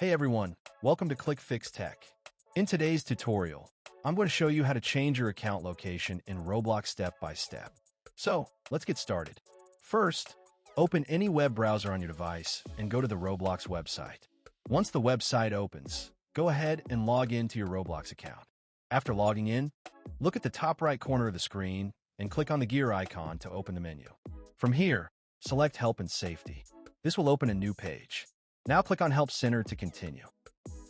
Hey everyone, welcome to Clickfix Tech. In today's tutorial, I'm going to show you how to change your account location in Roblox step by step. So, let's get started. First, open any web browser on your device and go to the Roblox website. Once the website opens, go ahead and log into your Roblox account. After logging in, look at the top right corner of the screen and click on the gear icon to open the menu. From here, select Help and Safety. This will open a new page. Now click on Help Center to continue.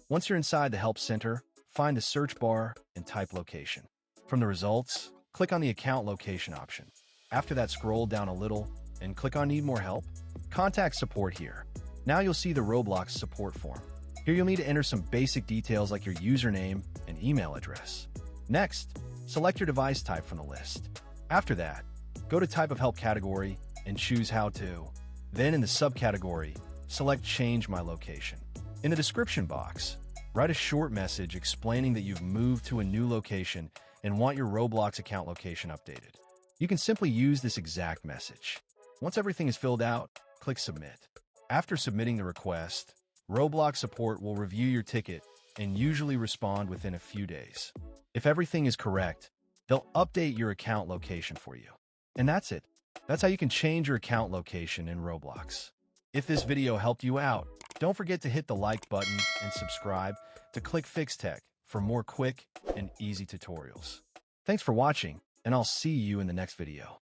Once you're inside the Help Center, find the search bar and type location. From the results, click on the account location option. After that, scroll down a little and click on Need More Help. Contact support here. Now you'll see the Roblox support form. Here you'll need to enter some basic details like your username and email address. Next, select your device type from the list. After that, go to Type of Help category and choose How To. Then in the subcategory, select Change My Location. In the description box, write a short message explaining that you've moved to a new location and want your Roblox account location updated. You can simply use this exact message. Once everything is filled out, click Submit. After submitting the request, Roblox support will review your ticket and usually respond within a few days. If everything is correct, they'll update your account location for you. And that's it. That's how you can change your account location in Roblox. If this video helped you out, don't forget to hit the like button and subscribe to Clickfix Tech for more quick and easy tutorials. Thanks for watching, and I'll see you in the next video.